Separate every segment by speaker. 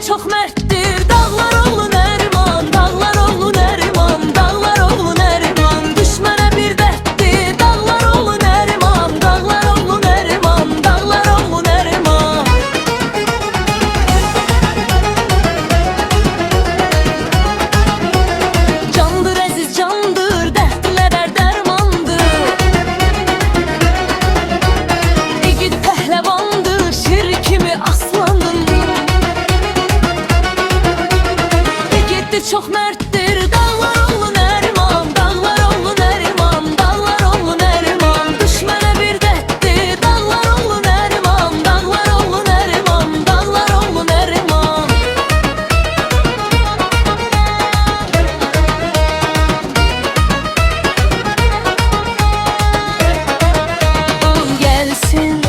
Speaker 1: çok merttir. Dağlar oğlu Neriman, dağlar oğlu Neriman, dağlar oğlu Neriman. Düşmene bir derttir. Dağlar oğlu Neriman, dağlar oğlu Neriman, dağlar oğlu Neriman. Candır əziz candır, dertlere dermandır. İgid pəhləvandır, şir kimi aslanım. Çok merttir. Dağlar oğlu Neriman, dağlar oğlu Neriman, dağlar oğlu Neriman. Düşmene bir derttir. Dağlar oğlu Neriman, dağlar oğlu Neriman, dağlar oğlu Neriman. Gelsin,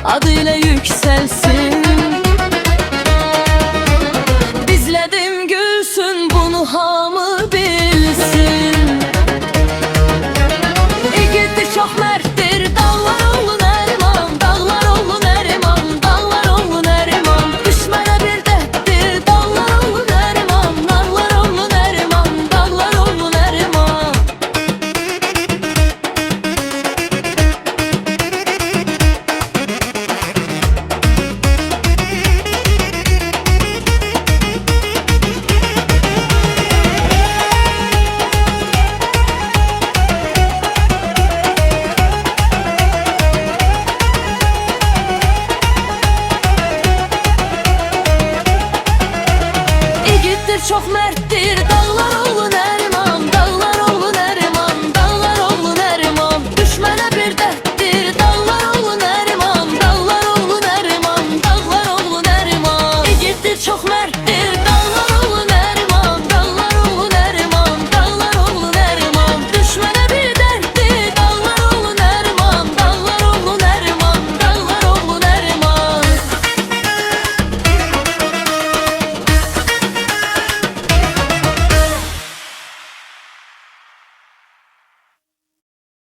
Speaker 1: adıyla yükselsin. Bizledim gülsün, bunu hamı bilsin. İgiddir, çok merttir. Dağlar oğlu Neriman, dağlar oğlu Neriman, dağlar oğlu Neriman. Düşmene bir derttir. Dağlar oğlu Neriman, dağlar oğlu Neriman, dağlar oğlu Neriman. Çok merttir. Dağlar